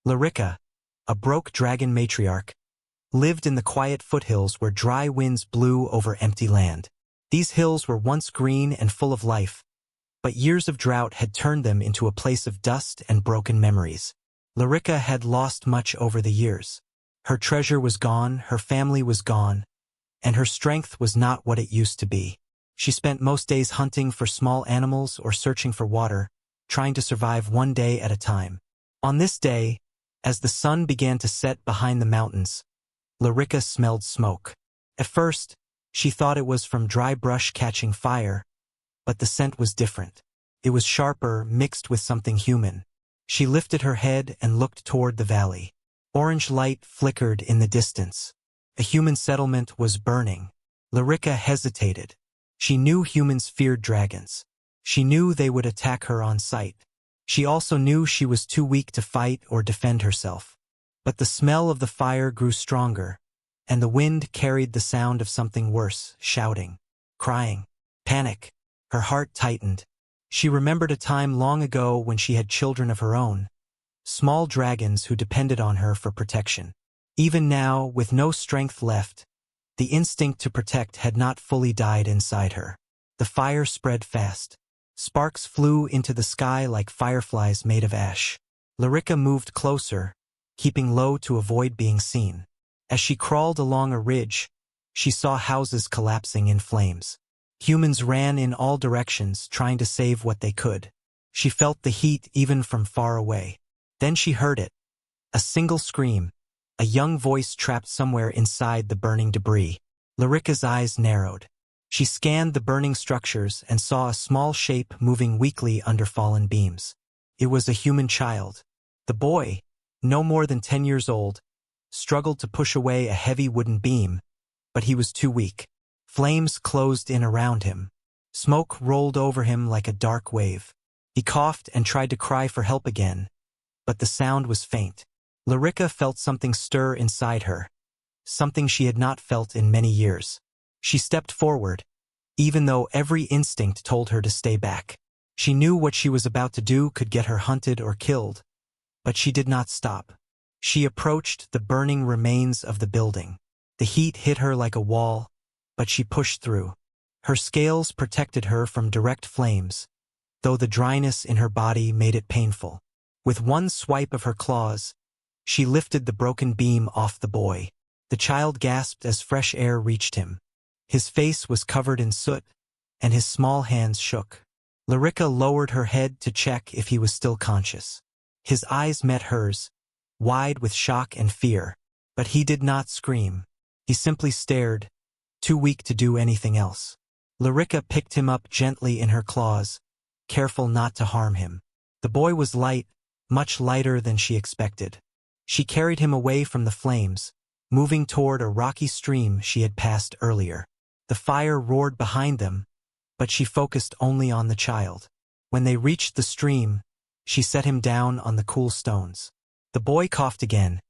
Lirika, a broke dragon matriarch, lived in the quiet foothills where dry winds blew over empty land. These hills were once green and full of life, but years of drought had turned them into a place of dust and broken memories. Lirika had lost much over the years. Her treasure was gone, her family was gone, and her strength was not what it used to be. She spent most days hunting for small animals or searching for water, trying to survive one day at a time. On this day, as the sun began to set behind the mountains, Lirika smelled smoke. At first, she thought it was from dry brush catching fire, but the scent was different. It was sharper, mixed with something human. She lifted her head and looked toward the valley. Orange light flickered in the distance. A human settlement was burning. Lirika hesitated. She knew humans feared dragons. She knew they would attack her on sight. She also knew she was too weak to fight or defend herself. But the smell of the fire grew stronger, and the wind carried the sound of something worse, shouting, crying, panic. Her heart tightened. She remembered a time long ago when she had children of her own, small dragons who depended on her for protection. Even now, with no strength left, the instinct to protect had not fully died inside her. The fire spread fast. Sparks flew into the sky like fireflies made of ash. Lirika moved closer, keeping low to avoid being seen. As she crawled along a ridge, she saw houses collapsing in flames. Humans ran in all directions, trying to save what they could. She felt the heat even from far away. Then she heard it. A single scream. A young voice trapped somewhere inside the burning debris. Lirika's eyes narrowed. She scanned the burning structures and saw a small shape moving weakly under fallen beams. It was a human child. The boy, no more than 10 years old, struggled to push away a heavy wooden beam, but he was too weak. Flames closed in around him. Smoke rolled over him like a dark wave. He coughed and tried to cry for help again, but the sound was faint. Lirika felt something stir inside her, something she had not felt in many years. She stepped forward, even though every instinct told her to stay back. She knew what she was about to do could get her hunted or killed, but she did not stop. She approached the burning remains of the building. The heat hit her like a wall, but she pushed through. Her scales protected her from direct flames, though the dryness in her body made it painful. With one swipe of her claws, she lifted the broken beam off the boy. The child gasped as fresh air reached him. His face was covered in soot, and his small hands shook. Lirika lowered her head to check if he was still conscious. His eyes met hers, wide with shock and fear, but he did not scream. He simply stared, too weak to do anything else. Lirika picked him up gently in her claws, careful not to harm him. The boy was light, much lighter than she expected. She carried him away from the flames, moving toward a rocky stream she had passed earlier. The fire roared behind them, but she focused only on the child. When they reached the stream, she set him down on the cool stones. The boy coughed again,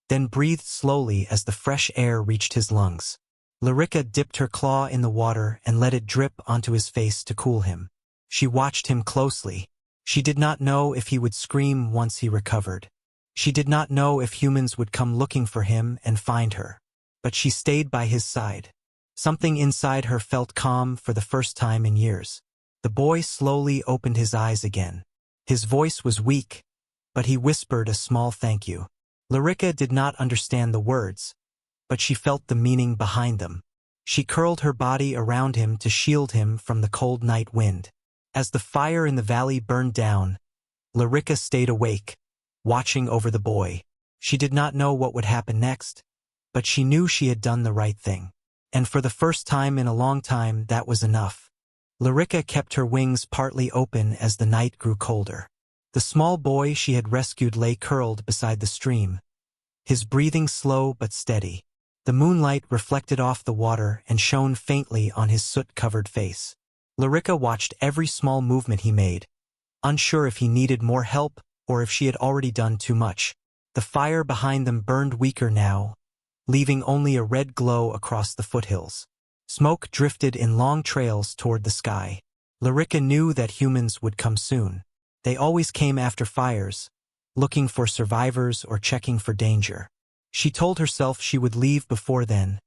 then breathed slowly as the fresh air reached his lungs. Lirika dipped her claw in the water and let it drip onto his face to cool him. She watched him closely. She did not know if he would scream once he recovered. She did not know if humans would come looking for him and find her. But she stayed by his side. Something inside her felt calm for the first time in years. The boy slowly opened his eyes again. His voice was weak, but he whispered a small thank you. Lirika did not understand the words, but she felt the meaning behind them. She curled her body around him to shield him from the cold night wind. As the fire in the valley burned down, Lirika stayed awake, watching over the boy. She did not know what would happen next, but she knew she had done the right thing. And for the first time in a long time, that was enough. Lirika kept her wings partly open as the night grew colder. The small boy she had rescued lay curled beside the stream, his breathing slow but steady. The moonlight reflected off the water and shone faintly on his soot-covered face. Lirika watched every small movement he made, unsure if he needed more help or if she had already done too much. The fire behind them burned weaker now, leaving only a red glow across the foothills. Smoke drifted in long trails toward the sky. Lirika knew that humans would come soon. They always came after fires, looking for survivors or checking for danger. She told herself she would leave before then,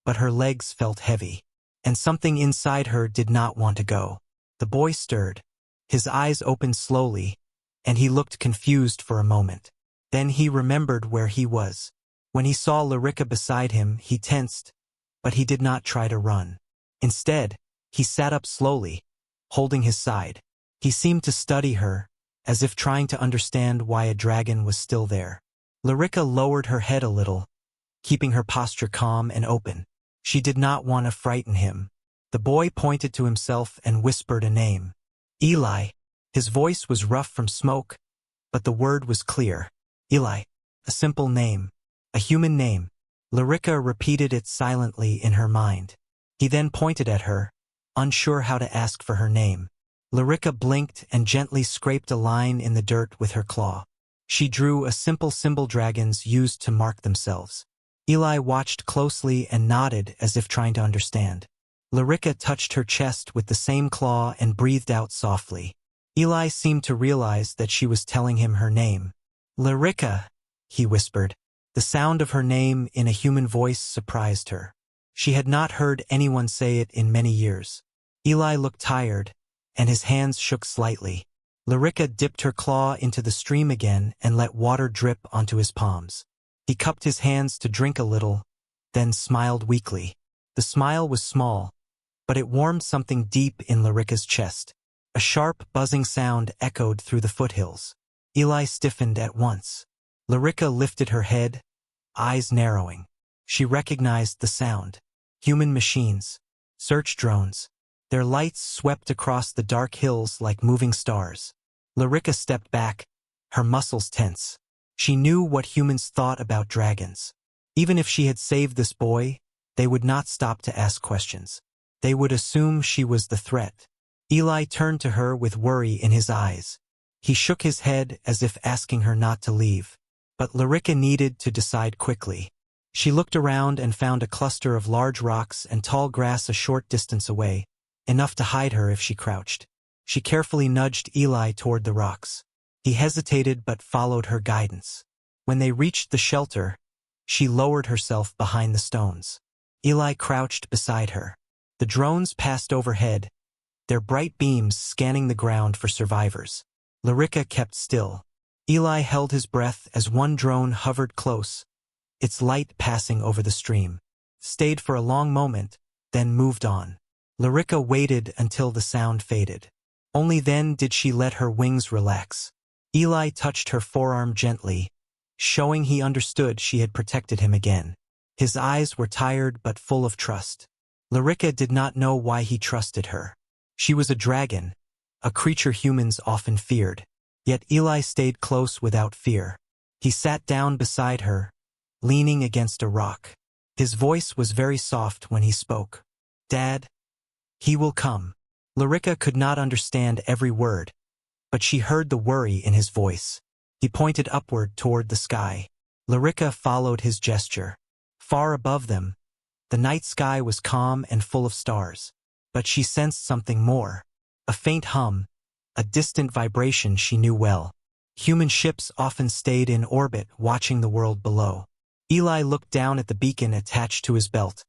but her legs felt heavy, and something inside her did not want to go. The boy stirred. His eyes opened slowly, and he looked confused for a moment. Then he remembered where he was. When he saw Lirika beside him, he tensed, but he did not try to run. Instead, he sat up slowly, holding his side. He seemed to study her, as if trying to understand why a dragon was still there. Lirika lowered her head a little, keeping her posture calm and open. She did not want to frighten him. The boy pointed to himself and whispered a name. Eli. His voice was rough from smoke, but the word was clear. Eli. A simple name. A human name. Lirika repeated it silently in her mind. He then pointed at her, unsure how to ask for her name. Lirika blinked and gently scraped a line in the dirt with her claw. She drew a simple symbol dragons used to mark themselves. Eli watched closely and nodded as if trying to understand. Lirika touched her chest with the same claw and breathed out softly. Eli seemed to realize that she was telling him her name. Lirika, he whispered. The sound of her name in a human voice surprised her. She had not heard anyone say it in many years. Eli looked tired, and his hands shook slightly. Lirika dipped her claw into the stream again and let water drip onto his palms. He cupped his hands to drink a little, then smiled weakly. The smile was small, but it warmed something deep in Lirika's chest. A sharp, buzzing sound echoed through the foothills. Eli stiffened at once. Lirika lifted her head, eyes narrowing. She recognized the sound. Human machines. Search drones. Their lights swept across the dark hills like moving stars. Lirika stepped back, her muscles tense. She knew what humans thought about dragons. Even if she had saved this boy, they would not stop to ask questions. They would assume she was the threat. Eli turned to her with worry in his eyes. He shook his head as if asking her not to leave. But Lirika needed to decide quickly. She looked around and found a cluster of large rocks and tall grass a short distance away, enough to hide her if she crouched. She carefully nudged Eli toward the rocks. He hesitated but followed her guidance. When they reached the shelter, she lowered herself behind the stones. Eli crouched beside her. The drones passed overhead, their bright beams scanning the ground for survivors. Lirika kept still. Eli held his breath as one drone hovered close, its light passing over the stream. Stayed for a long moment, then moved on. Lirika waited until the sound faded. Only then did she let her wings relax. Eli touched her forearm gently, showing he understood she had protected him again. His eyes were tired but full of trust. Lirika did not know why he trusted her. She was a dragon, a creature humans often feared. Yet Eli stayed close without fear. He sat down beside her, leaning against a rock. His voice was very soft when he spoke. Dad, he will come. Lirika could not understand every word, but she heard the worry in his voice. He pointed upward toward the sky. Lirika followed his gesture. Far above them, the night sky was calm and full of stars. But she sensed something more. A faint hum, a distant vibration she knew well. Human ships often stayed in orbit watching the world below. Eli looked down at the beacon attached to his belt.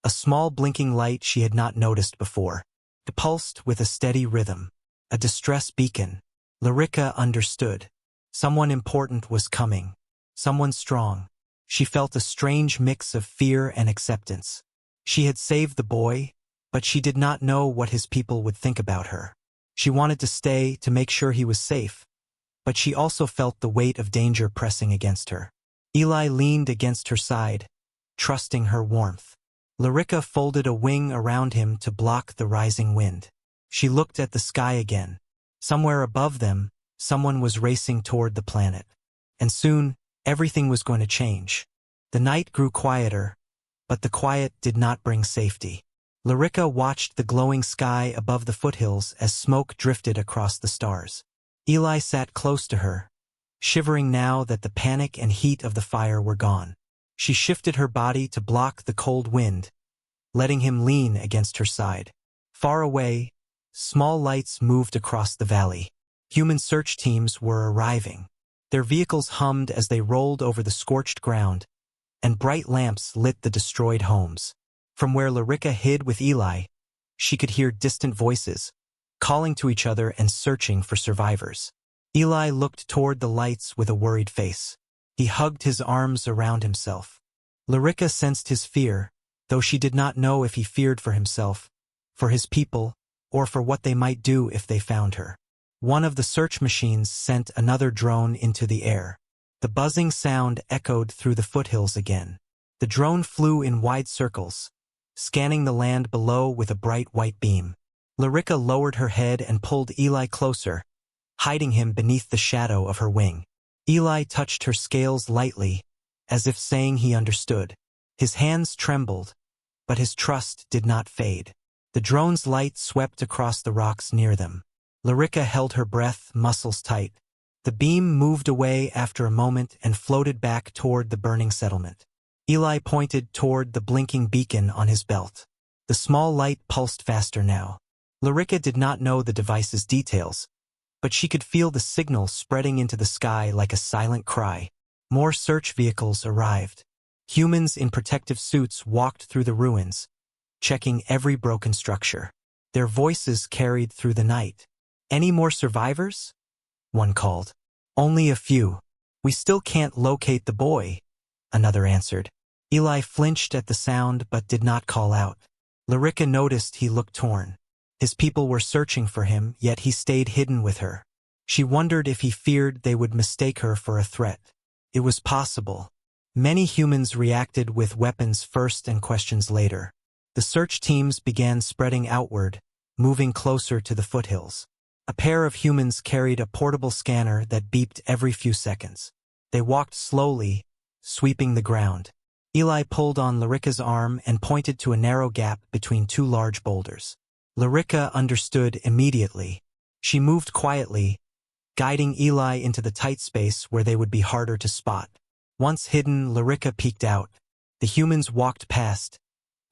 A small blinking light she had not noticed before. It pulsed with a steady rhythm. A distress beacon. Lirika understood. Someone important was coming. Someone strong. She felt a strange mix of fear and acceptance. She had saved the boy, but she did not know what his people would think about her. She wanted to stay to make sure he was safe, but she also felt the weight of danger pressing against her. Eli leaned against her side, trusting her warmth. Lirika folded a wing around him to block the rising wind. She looked at the sky again. Somewhere above them, someone was racing toward the planet. And soon, everything was going to change. The night grew quieter, but the quiet did not bring safety. Lirika watched the glowing sky above the foothills as smoke drifted across the stars. Eli sat close to her, shivering now that the panic and heat of the fire were gone. She shifted her body to block the cold wind, letting him lean against her side. Far away, small lights moved across the valley. Human search teams were arriving. Their vehicles hummed as they rolled over the scorched ground, and bright lamps lit the destroyed homes. From where Lirika hid with Eli, she could hear distant voices, calling to each other and searching for survivors. Eli looked toward the lights with a worried face. He hugged his arms around himself. Lirika sensed his fear, though she did not know if he feared for himself, for his people, or for what they might do if they found her. One of the search machines sent another drone into the air. The buzzing sound echoed through the foothills again. The drone flew in wide circles, scanning the land below with a bright white beam. Lirika lowered her head and pulled Eli closer, hiding him beneath the shadow of her wing. Eli touched her scales lightly, as if saying he understood. His hands trembled, but his trust did not fade. The drone's light swept across the rocks near them. Lirika held her breath, muscles tight. The beam moved away after a moment and floated back toward the burning settlement. Eli pointed toward the blinking beacon on his belt. The small light pulsed faster now. Lirika did not know the device's details, but she could feel the signal spreading into the sky like a silent cry. More search vehicles arrived. Humans in protective suits walked through the ruins, checking every broken structure. Their voices carried through the night. "Any more survivors?" one called. "Only a few. We still can't locate the boy," another answered. Eli flinched at the sound but did not call out. Lirika noticed he looked torn. His people were searching for him, yet he stayed hidden with her. She wondered if he feared they would mistake her for a threat. It was possible. Many humans reacted with weapons first and questions later. The search teams began spreading outward, moving closer to the foothills. A pair of humans carried a portable scanner that beeped every few seconds. They walked slowly, sweeping the ground. Eli pulled on Lirika's arm and pointed to a narrow gap between two large boulders. Lirika understood immediately. She moved quietly, guiding Eli into the tight space where they would be harder to spot. Once hidden, Lirika peeked out. The humans walked past,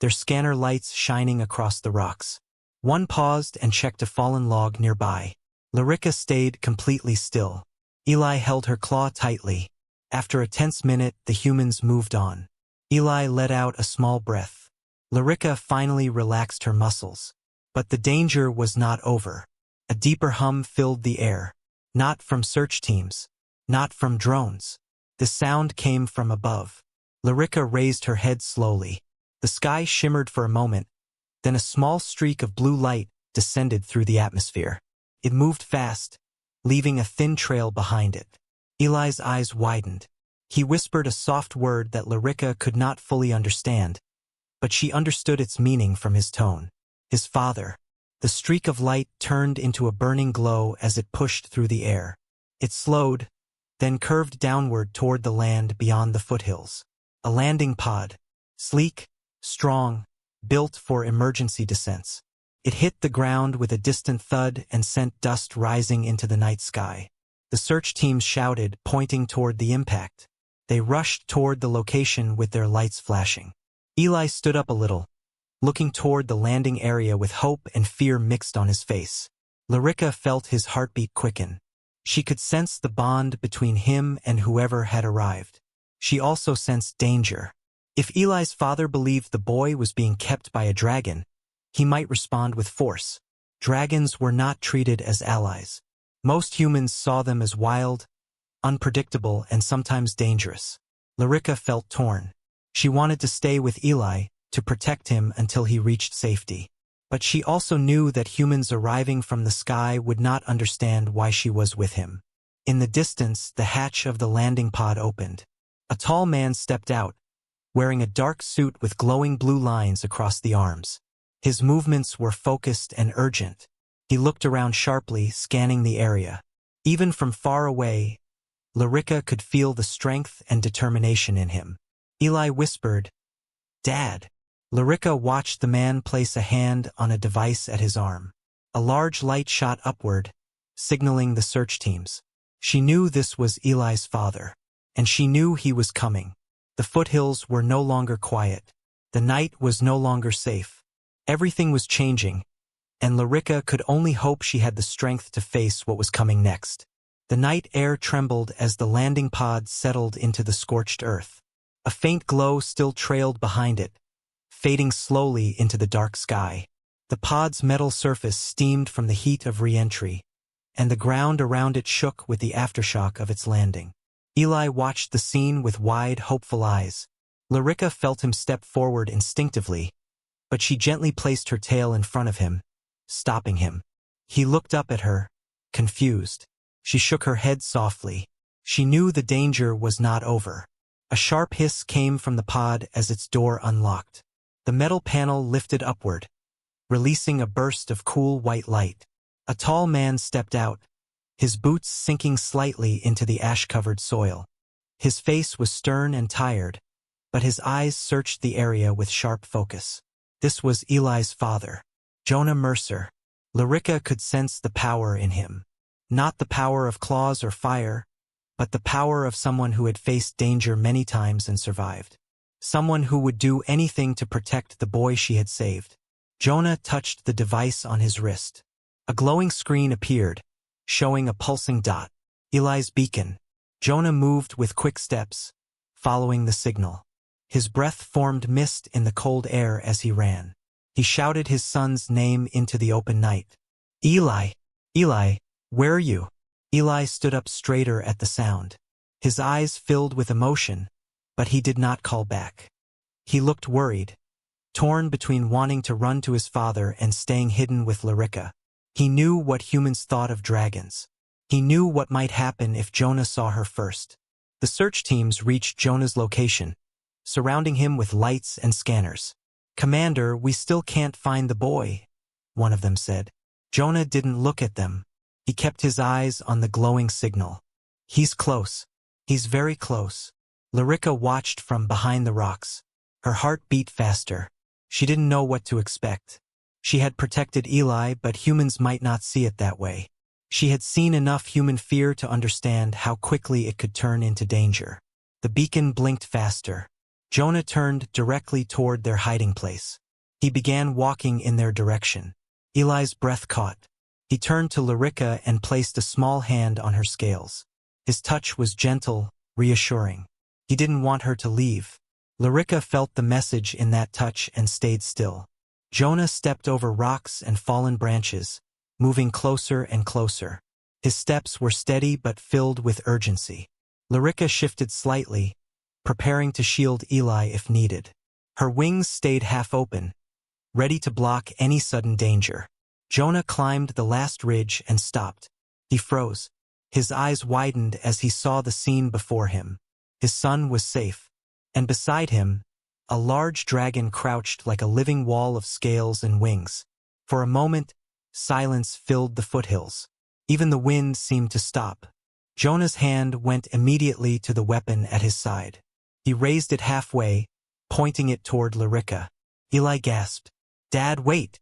their scanner lights shining across the rocks. One paused and checked a fallen log nearby. Lirika stayed completely still. Eli held her claw tightly. After a tense minute, the humans moved on. Eli let out a small breath. Lirika finally relaxed her muscles. But the danger was not over. A deeper hum filled the air. Not from search teams. Not from drones. The sound came from above. Lirika raised her head slowly. The sky shimmered for a moment, then a small streak of blue light descended through the atmosphere. It moved fast, leaving a thin trail behind it. Eli's eyes widened. He whispered a soft word that Lirika could not fully understand, but she understood its meaning from his tone. His father. The streak of light turned into a burning glow as it pushed through the air. It slowed, then curved downward toward the land beyond the foothills. A landing pod. Sleek, strong, built for emergency descents. It hit the ground with a distant thud and sent dust rising into the night sky. The search teams shouted, pointing toward the impact. They rushed toward the location with their lights flashing. Eli stood up a little, looking toward the landing area with hope and fear mixed on his face. Lirika felt his heartbeat quicken. She could sense the bond between him and whoever had arrived. She also sensed danger. If Eli's father believed the boy was being kept by a dragon, he might respond with force. Dragons were not treated as allies. Most humans saw them as wild, unpredictable, and sometimes dangerous. Lirika felt torn. She wanted to stay with Eli, to protect him until he reached safety. But she also knew that humans arriving from the sky would not understand why she was with him. In the distance, the hatch of the landing pod opened. A tall man stepped out, wearing a dark suit with glowing blue lines across the arms. His movements were focused and urgent. He looked around sharply, scanning the area. Even from far away, Lirika could feel the strength and determination in him. Eli whispered, "Dad." Lirika watched the man place a hand on a device at his arm. A large light shot upward, signaling the search teams. She knew this was Eli's father, and she knew he was coming. The foothills were no longer quiet. The night was no longer safe. Everything was changing, and Lirika could only hope she had the strength to face what was coming next. The night air trembled as the landing pod settled into the scorched earth. A faint glow still trailed behind it, fading slowly into the dark sky. The pod's metal surface steamed from the heat of re-entry, and the ground around it shook with the aftershock of its landing. Eli watched the scene with wide, hopeful eyes. Lirika felt him step forward instinctively, but she gently placed her tail in front of him, stopping him. He looked up at her, confused. She shook her head softly. She knew the danger was not over. A sharp hiss came from the pod as its door unlocked. The metal panel lifted upward, releasing a burst of cool white light. A tall man stepped out, his boots sinking slightly into the ash-covered soil. His face was stern and tired, but his eyes searched the area with sharp focus. This was Eli's father, Jonah Mercer. Lirika could sense the power in him. Not the power of claws or fire, but the power of someone who had faced danger many times and survived. Someone who would do anything to protect the boy she had saved. Jonah touched the device on his wrist. A glowing screen appeared, showing a pulsing dot. Eli's beacon. Jonah moved with quick steps, following the signal. His breath formed mist in the cold air as he ran. He shouted his son's name into the open night. Eli! Eli! Where are you? Eli stood up straighter at the sound. His eyes filled with emotion, but he did not call back. He looked worried, torn between wanting to run to his father and staying hidden with Lirika. He knew what humans thought of dragons. He knew what might happen if Jonah saw her first. The search teams reached Jonah's location, surrounding him with lights and scanners. "Commander, we still can't find the boy," one of them said. Jonah didn't look at them. He kept his eyes on the glowing signal. "He's close. He's very close." Lirika watched from behind the rocks. Her heart beat faster. She didn't know what to expect. She had protected Eli, but humans might not see it that way. She had seen enough human fear to understand how quickly it could turn into danger. The beacon blinked faster. Jonah turned directly toward their hiding place. He began walking in their direction. Eli's breath caught. He turned to Lirika and placed a small hand on her scales. His touch was gentle, reassuring. He didn't want her to leave. Lirika felt the message in that touch and stayed still. Jonah stepped over rocks and fallen branches, moving closer and closer. His steps were steady but filled with urgency. Lirika shifted slightly, preparing to shield Eli if needed. Her wings stayed half open, ready to block any sudden danger. Jonah climbed the last ridge and stopped. He froze. His eyes widened as he saw the scene before him. His son was safe, and beside him, a large dragon crouched like a living wall of scales and wings. For a moment, silence filled the foothills. Even the wind seemed to stop. Jonah's hand went immediately to the weapon at his side. He raised it halfway, pointing it toward Lirika. Eli gasped. "Dad, wait!"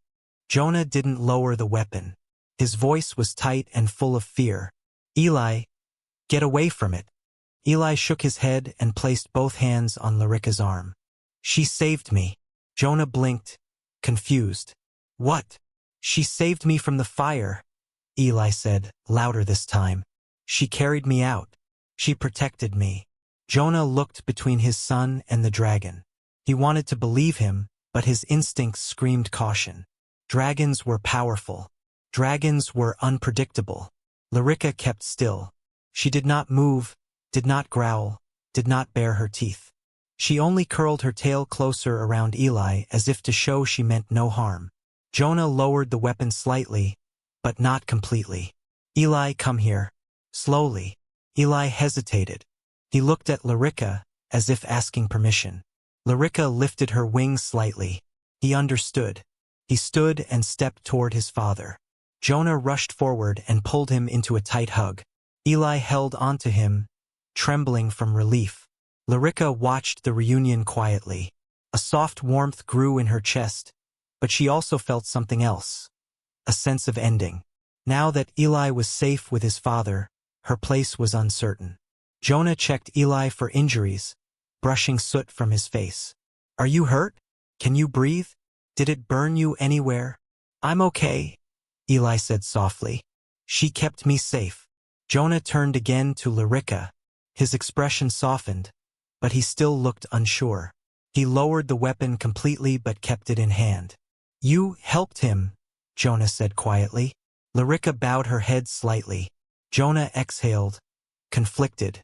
Jonah didn't lower the weapon. His voice was tight and full of fear. "Eli, get away from it." Eli shook his head and placed both hands on Lirika's arm. "She saved me." Jonah blinked, confused. "What?" "She saved me from the fire," Eli said, louder this time. "She carried me out. She protected me." Jonah looked between his son and the dragon. He wanted to believe him, but his instincts screamed caution. Dragons were powerful. Dragons were unpredictable. Lirika kept still. She did not move, did not growl, did not bare her teeth. She only curled her tail closer around Eli as if to show she meant no harm. Jonah lowered the weapon slightly, but not completely. "Eli, come here." Slowly. Eli hesitated. He looked at Lirika, as if asking permission. Lirika lifted her wings slightly. He understood. He stood and stepped toward his father. Jonah rushed forward and pulled him into a tight hug. Eli held onto him, trembling from relief. Lirika watched the reunion quietly. A soft warmth grew in her chest, but she also felt something else. A sense of ending. Now that Eli was safe with his father, her place was uncertain. Jonah checked Eli for injuries, brushing soot from his face. "Are you hurt? Can you breathe? Did it burn you anywhere?" "I'm okay," Eli said softly. "She kept me safe." Jonah turned again to Lirika. His expression softened, but he still looked unsure. He lowered the weapon completely but kept it in hand. "You helped him," Jonah said quietly. Lirika bowed her head slightly. Jonah exhaled, conflicted.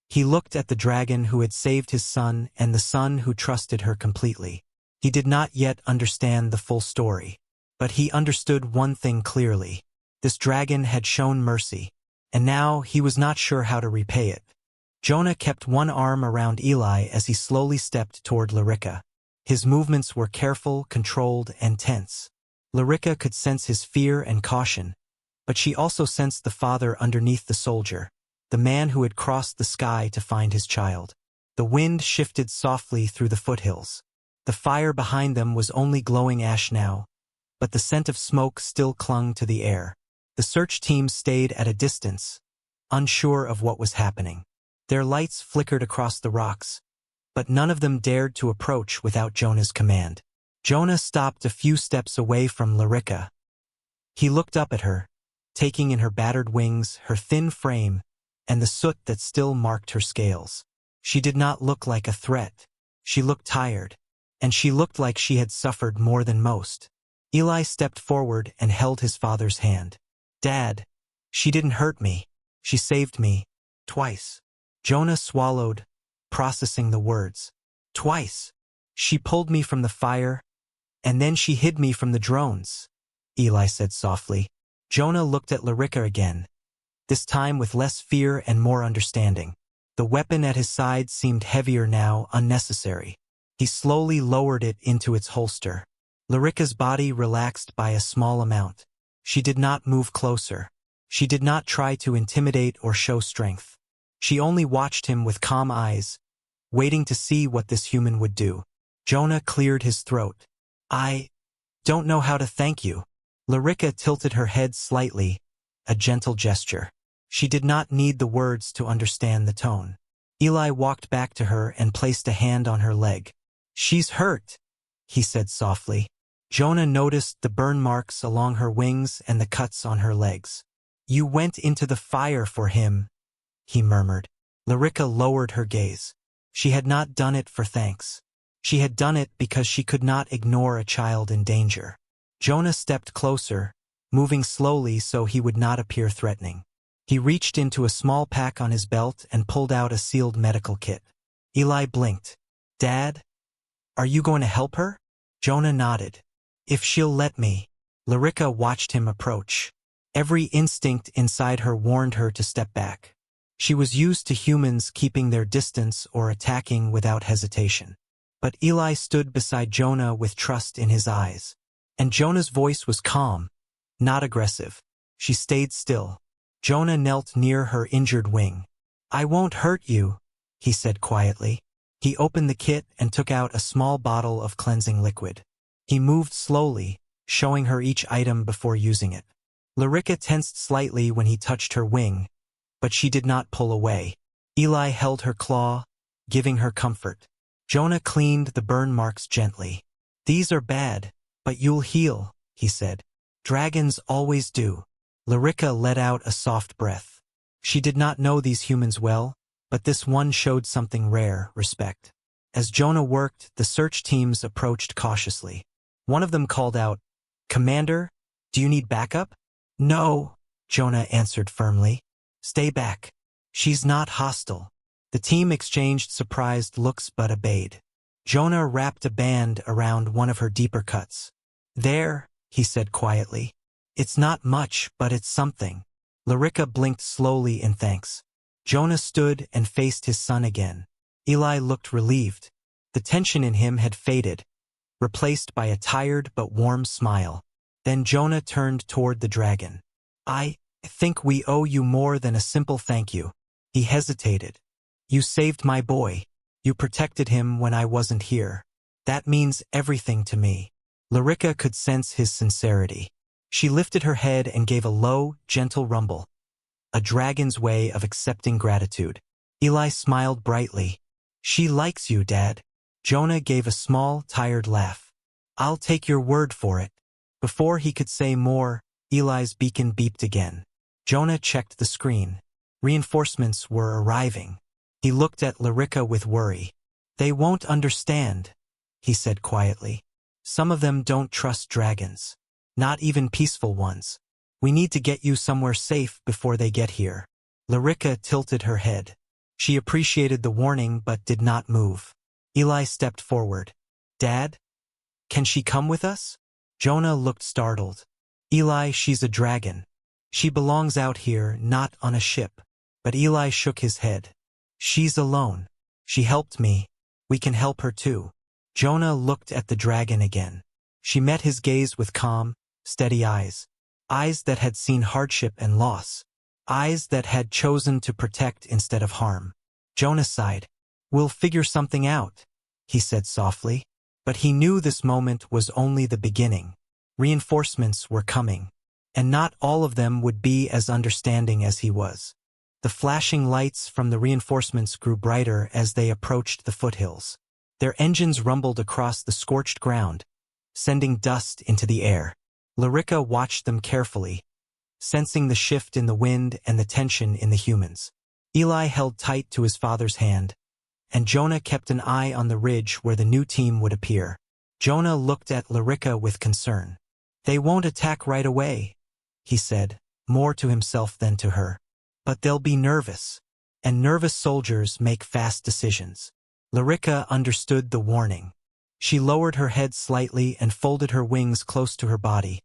He looked at the dragon who had saved his son and the son who trusted her completely. He did not yet understand the full story, but he understood one thing clearly. This dragon had shown mercy, and now he was not sure how to repay it. Jonah kept one arm around Eli as he slowly stepped toward Lirika. His movements were careful, controlled, and tense. Lirika could sense his fear and caution, but she also sensed the father underneath the soldier, the man who had crossed the sky to find his child. The wind shifted softly through the foothills. The fire behind them was only glowing ash now, but the scent of smoke still clung to the air. The search team stayed at a distance, unsure of what was happening. Their lights flickered across the rocks, but none of them dared to approach without Jonah's command. Jonah stopped a few steps away from Lirika. He looked up at her, taking in her battered wings, her thin frame, and the soot that still marked her scales. She did not look like a threat. She looked tired, and she looked like she had suffered more than most. Eli stepped forward and held his father's hand. "Dad, she didn't hurt me. She saved me. Twice." Jonah swallowed, processing the words. "Twice. She pulled me from the fire, and then she hid me from the drones," Eli said softly. Jonah looked at Lirika again, this time with less fear and more understanding. The weapon at his side seemed heavier now, unnecessary. He slowly lowered it into its holster. Lirika's body relaxed by a small amount. She did not move closer. She did not try to intimidate or show strength. She only watched him with calm eyes, waiting to see what this human would do. Jonah cleared his throat. "I don't know how to thank you." Lirika tilted her head slightly, a gentle gesture. She did not need the words to understand the tone. Eli walked back to her and placed a hand on her leg. "She's hurt," he said softly. Jonah noticed the burn marks along her wings and the cuts on her legs. "You went into the fire for him," he murmured. Lirika lowered her gaze. She had not done it for thanks. She had done it because she could not ignore a child in danger. Jonah stepped closer, moving slowly so he would not appear threatening. He reached into a small pack on his belt and pulled out a sealed medical kit. Eli blinked. "Dad, are you going to help her?" Jonah nodded. "If she'll let me." Lirika watched him approach. Every instinct inside her warned her to step back. She was used to humans keeping their distance or attacking without hesitation. But Eli stood beside Jonah with trust in his eyes. And Jonah's voice was calm, not aggressive. She stayed still. Jonah knelt near her injured wing. "I won't hurt you," he said quietly. He opened the kit and took out a small bottle of cleansing liquid. He moved slowly, showing her each item before using it. Lirika tensed slightly when he touched her wing, but she did not pull away. Eli held her claw, giving her comfort. Jonah cleaned the burn marks gently. "These are bad, but you'll heal," he said. "Dragons always do." Lirika let out a soft breath. She did not know these humans well, but this one showed something rare, respect. As Jonah worked, the search teams approached cautiously. One of them called out, "Commander, do you need backup?" "No," Jonah answered firmly. "Stay back. She's not hostile." The team exchanged surprised looks but obeyed. Jonah wrapped a band around one of her deeper cuts. "There," he said quietly. "It's not much, but it's something." Lirika blinked slowly in thanks. Jonah stood and faced his son again. Eli looked relieved. The tension in him had faded, replaced by a tired but warm smile. Then Jonah turned toward the dragon. "I think we owe you more than a simple thank you." He hesitated. "You saved my boy. You protected him when I wasn't here. That means everything to me." Lirika could sense his sincerity. She lifted her head and gave a low, gentle rumble, a dragon's way of accepting gratitude. Eli smiled brightly. "She likes you, Dad." Jonah gave a small, tired laugh. "I'll take your word for it." Before he could say more, Eli's beacon beeped again. Jonah checked the screen. Reinforcements were arriving. He looked at Lirika with worry. "They won't understand," he said quietly. "Some of them don't trust dragons. Not even peaceful ones. We need to get you somewhere safe before they get here." Lirika tilted her head. She appreciated the warning but did not move. Eli stepped forward. "Dad? Can she come with us?" Jonah looked startled. "Eli, she's a dragon. She belongs out here, not on a ship." But Eli shook his head. "She's alone. She helped me. We can help her too." Jonah looked at the dragon again. She met his gaze with calm, steady eyes. Eyes that had seen hardship and loss. Eyes that had chosen to protect instead of harm. Jonah sighed. "We'll figure something out," he said softly. But he knew this moment was only the beginning. Reinforcements were coming. And not all of them would be as understanding as he was. The flashing lights from the reinforcements grew brighter as they approached the foothills. Their engines rumbled across the scorched ground, sending dust into the air. Lirika watched them carefully, sensing the shift in the wind and the tension in the humans. Eli held tight to his father's hand, and Jonah kept an eye on the ridge where the new team would appear. Jonah looked at Lirika with concern. "They won't attack right away," he said, more to himself than to her. "But they'll be nervous, and nervous soldiers make fast decisions." Lirika understood the warning. She lowered her head slightly and folded her wings close to her body,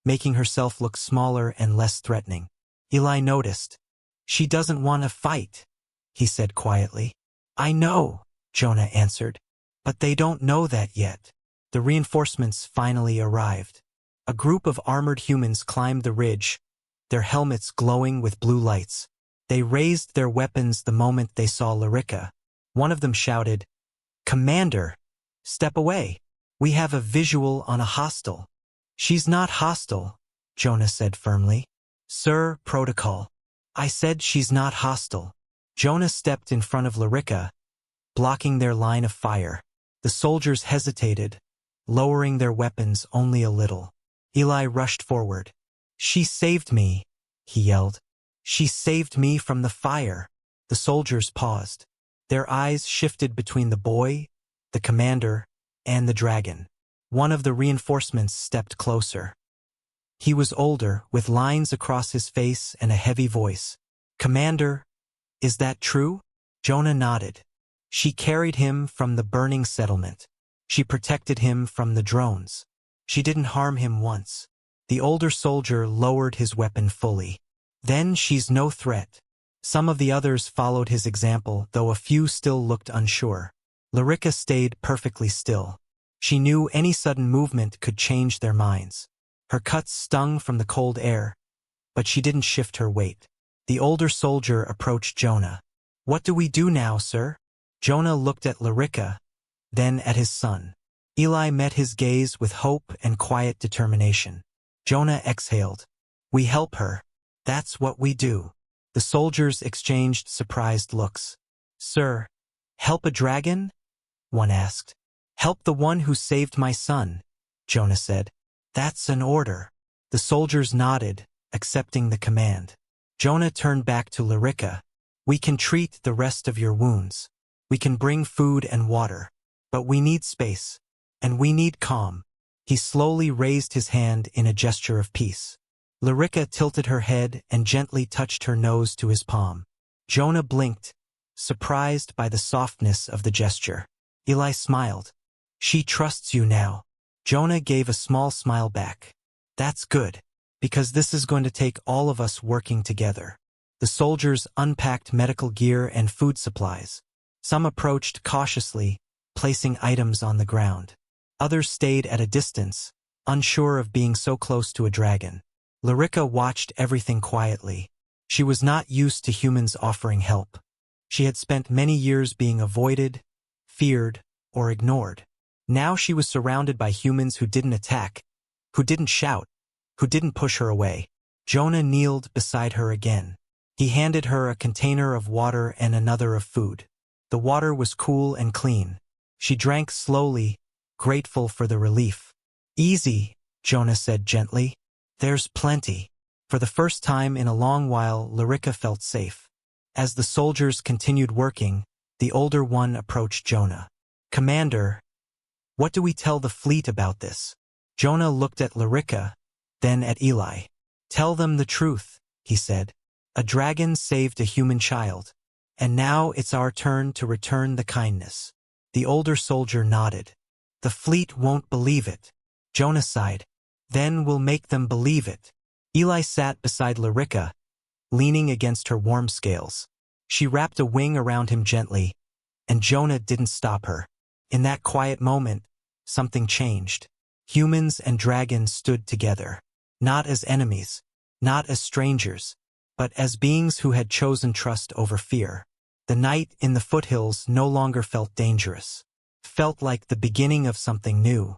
making herself look smaller and less threatening. Eli noticed. "She doesn't want to fight," he said quietly. "I know," Jonah answered. "But they don't know that yet." The reinforcements finally arrived. A group of armored humans climbed the ridge, their helmets glowing with blue lights. They raised their weapons the moment they saw Lirika. One of them shouted, "Commander, step away. We have a visual on a hostile." "She's not hostile," Jonah said firmly. "Sir, protocol. I said she's not hostile." Jonah stepped in front of Lirika, blocking their line of fire. The soldiers hesitated, lowering their weapons only a little. Eli rushed forward. "She saved me," he yelled. "She saved me from the fire." The soldiers paused. Their eyes shifted between the boy, the commander, and the dragon. One of the reinforcements stepped closer. He was older, with lines across his face and a heavy voice. "Commander, is that true?" Jonah nodded. "She carried him from the burning settlement. She protected him from the drones. She didn't harm him once." The older soldier lowered his weapon fully. "Then she's no threat." Some of the others followed his example, though a few still looked unsure. Lirika stayed perfectly still. She knew any sudden movement could change their minds. Her cuts stung from the cold air, but she didn't shift her weight. The older soldier approached Jonah. "What do we do now, sir?" Jonah looked at Lirika, then at his son. Eli met his gaze with hope and quiet determination. Jonah exhaled. "We help her. That's what we do." The soldiers exchanged surprised looks. "Sir, help a dragon?" one asked. "Help the one who saved my son," Jonah said. "That's an order." The soldiers nodded, accepting the command. Jonah turned back to Lirika. "We can treat the rest of your wounds. We can bring food and water. But we need space. And we need calm." He slowly raised his hand in a gesture of peace. Lirika tilted her head and gently touched her nose to his palm. Jonah blinked, surprised by the softness of the gesture. Eli smiled. "She trusts you now." Jonah gave a small smile back. "That's good, because this is going to take all of us working together." The soldiers unpacked medical gear and food supplies. Some approached cautiously, placing items on the ground. Others stayed at a distance, unsure of being so close to a dragon. Lirika watched everything quietly. She was not used to humans offering help. She had spent many years being avoided, feared, or ignored. Now she was surrounded by humans who didn't attack, who didn't shout, who didn't push her away. Jonah kneeled beside her again. He handed her a container of water and another of food. The water was cool and clean. She drank slowly, grateful for the relief. "Easy," Jonah said gently. "There's plenty." For the first time in a long while, Lirika felt safe. As the soldiers continued working, the older one approached Jonah. "Commander, what do we tell the fleet about this?" Jonah looked at Lirika, then at Eli. "Tell them the truth," he said. "A dragon saved a human child, and now it's our turn to return the kindness." The older soldier nodded. "The fleet won't believe it." Jonah sighed. "Then we'll make them believe it." Eli sat beside Lirika, leaning against her warm scales. She wrapped a wing around him gently, and Jonah didn't stop her. In that quiet moment, something changed. Humans and dragons stood together, not as enemies, not as strangers, but as beings who had chosen trust over fear. The night in the foothills no longer felt dangerous. It felt like the beginning of something new.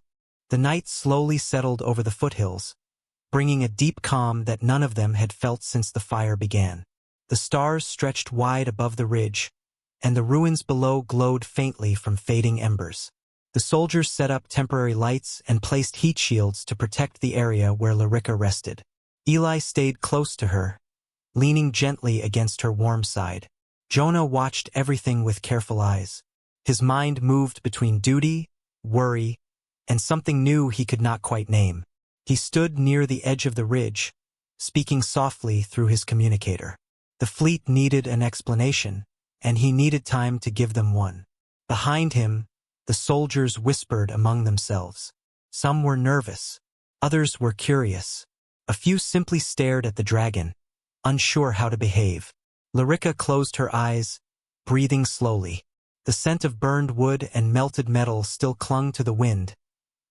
The night slowly settled over the foothills, bringing a deep calm that none of them had felt since the fire began. The stars stretched wide above the ridge, and the ruins below glowed faintly from fading embers. The soldiers set up temporary lights and placed heat shields to protect the area where Lirika rested. Eli stayed close to her, leaning gently against her warm side. Jonah watched everything with careful eyes. His mind moved between duty, worry, and something new he could not quite name. He stood near the edge of the ridge, speaking softly through his communicator. The fleet needed an explanation, and he needed time to give them one. Behind him, the soldiers whispered among themselves. Some were nervous, others were curious. A few simply stared at the dragon, unsure how to behave. Lirika closed her eyes, breathing slowly. The scent of burned wood and melted metal still clung to the wind,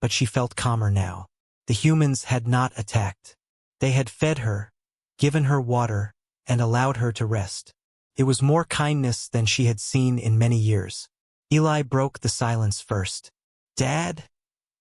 but she felt calmer now. The humans had not attacked. They had fed her, given her water, and allowed her to rest. It was more kindness than she had seen in many years. Eli broke the silence first. "Dad?"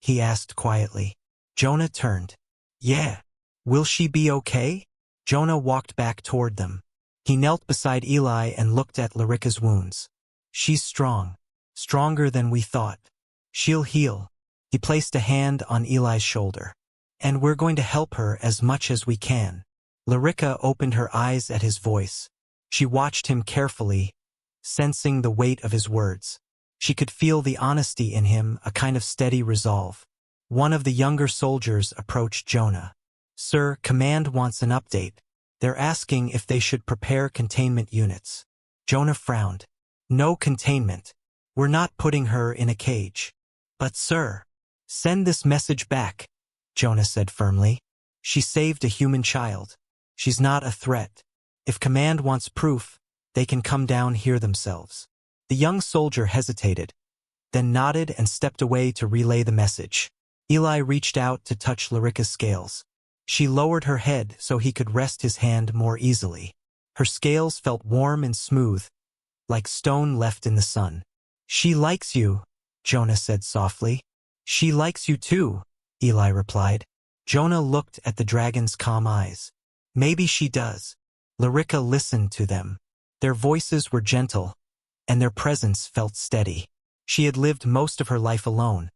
he asked quietly. Jonah turned. "Yeah. Will she be okay?" Jonah walked back toward them. He knelt beside Eli and looked at Lirika's wounds. "She's strong. Stronger than we thought. She'll heal." He placed a hand on Eli's shoulder. "And we're going to help her as much as we can." Lirika opened her eyes at his voice. She watched him carefully, sensing the weight of his words. She could feel the honesty in him, a kind of steady resolve. One of the younger soldiers approached Jonah. "Sir, Command wants an update. They're asking if they should prepare containment units." Jonah frowned. "No containment. We're not putting her in a cage." "But sir." "Send this message back," Jonah said firmly. "She saved a human child. She's not a threat. If Command wants proof, they can come down here themselves." The young soldier hesitated, then nodded and stepped away to relay the message. Eli reached out to touch Lirika's scales. She lowered her head so he could rest his hand more easily. Her scales felt warm and smooth, like stone left in the sun. "She likes you," Jonah said softly. "She likes you too," Eli replied. Jonah looked at the dragon's calm eyes. "Maybe she does." Lirika listened to them. Their voices were gentle, and their presence felt steady. She had lived most of her life alone,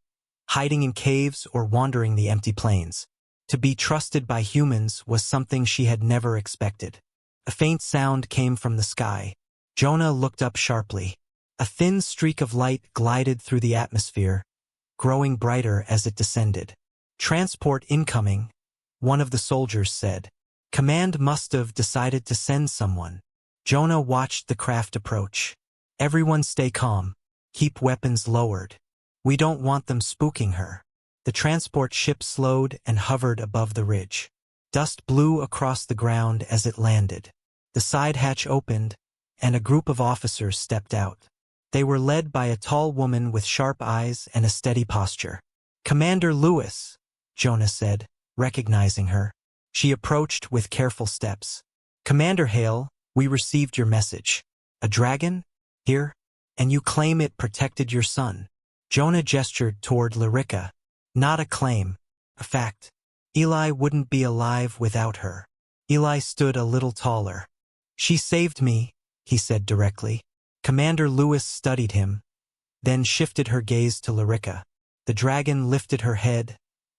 hiding in caves or wandering the empty plains. To be trusted by humans was something she had never expected. A faint sound came from the sky. Jonah looked up sharply. A thin streak of light glided through the atmosphere, growing brighter as it descended. "Transport incoming," one of the soldiers said. Command must have decided to send someone. Jonah watched the craft approach. "Everyone stay calm. Keep weapons lowered. We don't want them spooking her." The transport ship slowed and hovered above the ridge. Dust blew across the ground as it landed. The side hatch opened, and a group of officers stepped out. They were led by a tall woman with sharp eyes and a steady posture. "Commander Lewis," Jonah said, recognizing her. She approached with careful steps. "Commander Hale, we received your message. A dragon? Here? And you claim it protected your son." Jonah gestured toward Lirika. "Not a claim. A fact. Eli wouldn't be alive without her." Eli stood a little taller. "She saved me," he said directly. Commander Lewis studied him, then shifted her gaze to Lirika. The dragon lifted her head,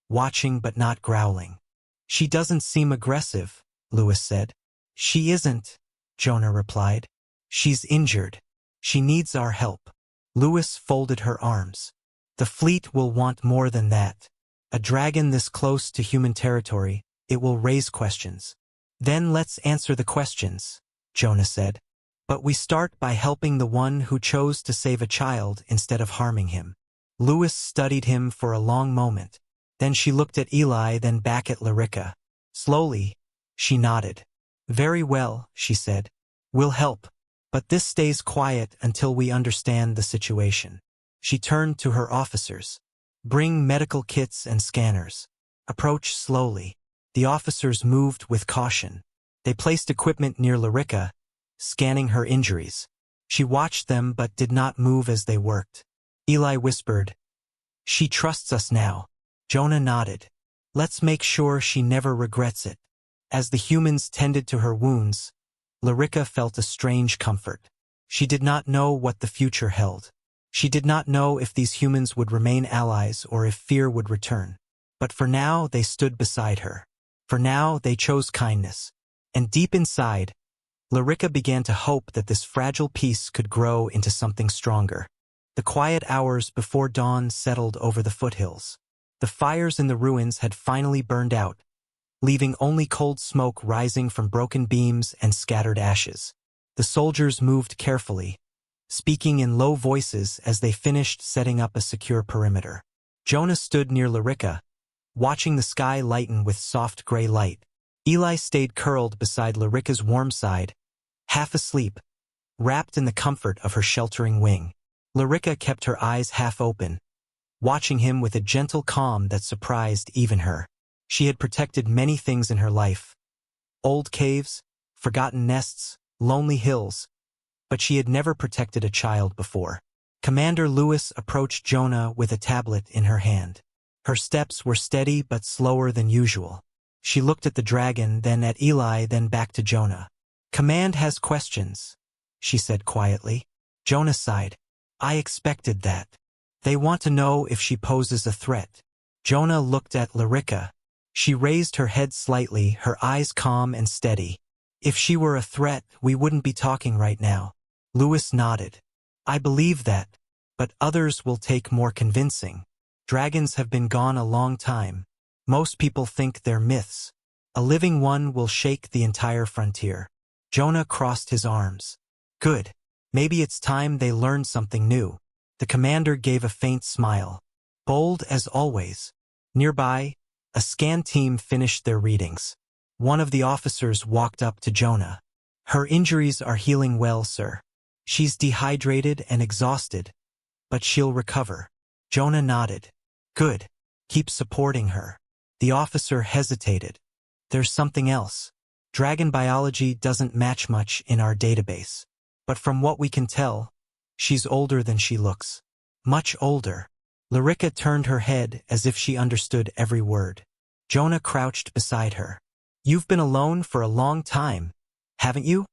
watching but not growling. "She doesn't seem aggressive," Lewis said. She isn't, Jonah replied. She's injured. She needs our help. Lewis folded her arms. The fleet will want more than that. A dragon this close to human territory, it will raise questions. Then let's answer the questions, Jonah said. But we start by helping the one who chose to save a child instead of harming him. Lewis studied him for a long moment. Then she looked at Eli, then back at Lirika. Slowly, she nodded. Very well, she said. We'll help. But this stays quiet until we understand the situation. She turned to her officers. Bring medical kits and scanners. Approach slowly. The officers moved with caution. They placed equipment near Lirika, scanning her injuries. She watched them but did not move as they worked. Eli whispered, "She trusts us now." Jonah nodded. "Let's make sure she never regrets it." As the humans tended to her wounds, Lirika felt a strange comfort. She did not know what the future held. She did not know if these humans would remain allies or if fear would return. But for now, they stood beside her. For now, they chose kindness. And deep inside, Lirika began to hope that this fragile peace could grow into something stronger. The quiet hours before dawn settled over the foothills. The fires in the ruins had finally burned out, leaving only cold smoke rising from broken beams and scattered ashes. The soldiers moved carefully, speaking in low voices as they finished setting up a secure perimeter. Jonah stood near Lirika, watching the sky lighten with soft gray light. Eli stayed curled beside Lirika's warm side, half asleep, wrapped in the comfort of her sheltering wing. Lirika kept her eyes half open, watching him with a gentle calm that surprised even her. She had protected many things in her life. Old caves, forgotten nests, lonely hills. But she had never protected a child before. Commander Lewis approached Jonah with a tablet in her hand. Her steps were steady but slower than usual. She looked at the dragon, then at Eli, then back to Jonah. "Command has questions," she said quietly. Jonah sighed. "I expected that. They want to know if she poses a threat." Jonah looked at Lirika. She raised her head slightly, her eyes calm and steady. "If she were a threat, we wouldn't be talking right now." Lewis nodded. "I believe that, but others will take more convincing. Dragons have been gone a long time. Most people think they're myths. A living one will shake the entire frontier." Jonah crossed his arms. "Good. Maybe it's time they learned something new." The commander gave a faint smile. Bold as always. Nearby, a scan team finished their readings. One of the officers walked up to Jonah. "Her injuries are healing well, sir. She's dehydrated and exhausted, but she'll recover." Jonah nodded. "Good. Keep supporting her." The officer hesitated. "There's something else. Dragon biology doesn't match much in our database. But from what we can tell, she's older than she looks. Much older." Lirika turned her head as if she understood every word. Jonah crouched beside her. "You've been alone for a long time, haven't you?"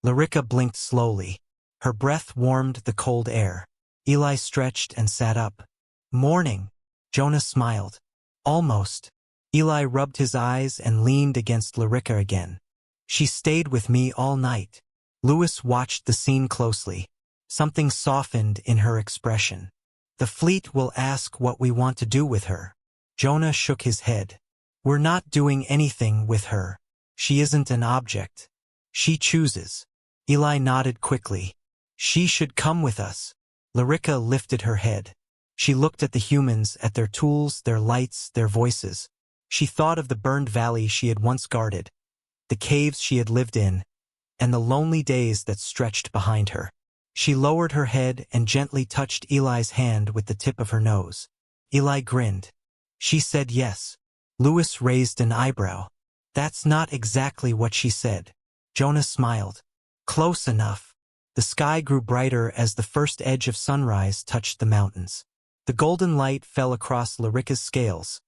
Lirika blinked slowly. Her breath warmed the cold air. Eli stretched and sat up. "Morning." Jonah smiled. "Almost." Eli rubbed his eyes and leaned against Lirika again. "She stayed with me all night." Lewis watched the scene closely. Something softened in her expression. "The fleet will ask what we want to do with her." Jonah shook his head. "We're not doing anything with her. She isn't an object. She chooses." Eli nodded quickly. "She should come with us." Lirika lifted her head. She looked at the humans, at their tools, their lights, their voices. She thought of the burned valley she had once guarded, the caves she had lived in, and the lonely days that stretched behind her. She lowered her head and gently touched Eli's hand with the tip of her nose. Eli grinned. "She said yes." Lewis raised an eyebrow. "That's not exactly what she said." Jonah smiled. "Close enough." The sky grew brighter as the first edge of sunrise touched the mountains. The golden light fell across Lirika's scales,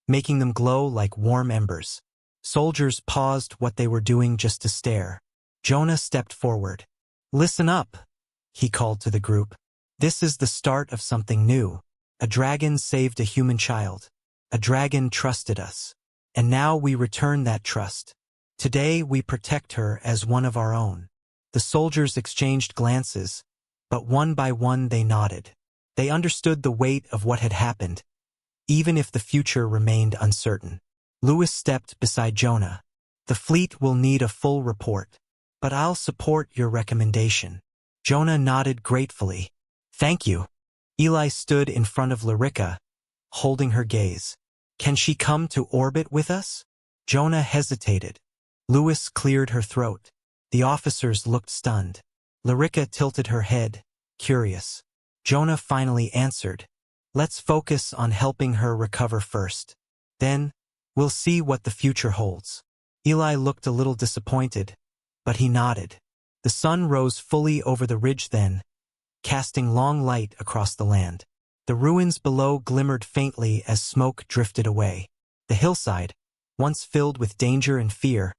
making them glow like warm embers. Soldiers paused what they were doing just to stare. Jonah stepped forward. "Listen up," he called to the group. "This is the start of something new. A dragon saved a human child. A dragon trusted us. And now we return that trust. Today we protect her as one of our own. The soldiers exchanged glances, but one by one they nodded. They understood the weight of what had happened, even if the future remained uncertain. Lewis stepped beside Jonah. The fleet will need a full report, but I'll support your recommendation. Jonah nodded gratefully. Thank you. Eli stood in front of Lirika, holding her gaze. Can she come to orbit with us? Jonah hesitated. Lewis cleared her throat. The officers looked stunned. Lirika tilted her head, curious. Jonah finally answered. Let's focus on helping her recover first. Then, we'll see what the future holds. Eli looked a little disappointed, but he nodded. The sun rose fully over the ridge then, casting long light across the land. The ruins below glimmered faintly as smoke drifted away. The hillside, once filled with danger and fear,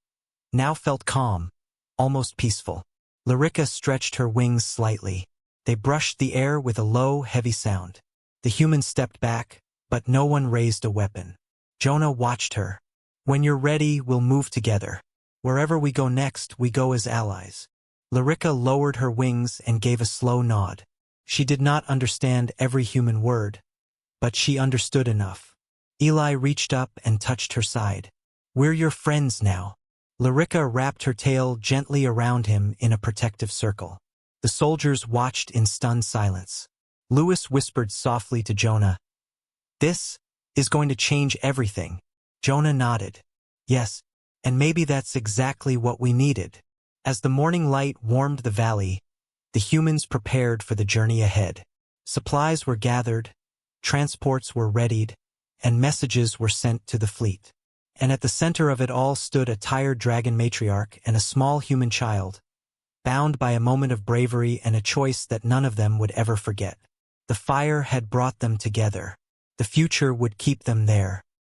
now felt calm, almost peaceful. Lirika stretched her wings slightly. They brushed the air with a low, heavy sound. The humans stepped back, but no one raised a weapon. Jonah watched her. When you're ready, we'll move together. Wherever we go next, we go as allies. Lirika lowered her wings and gave a slow nod. She did not understand every human word, but she understood enough. Eli reached up and touched her side. We're your friends now. Lirika wrapped her tail gently around him in a protective circle. The soldiers watched in stunned silence. Lewis whispered softly to Jonah, "This is going to change everything." Jonah nodded. Yes, and maybe that's exactly what we needed. As the morning light warmed the valley, the humans prepared for the journey ahead. Supplies were gathered, transports were readied, and messages were sent to the fleet. And at the center of it all stood a tired dragon matriarch and a small human child, bound by a moment of bravery and a choice that none of them would ever forget. The fire had brought them together. The future would keep them there.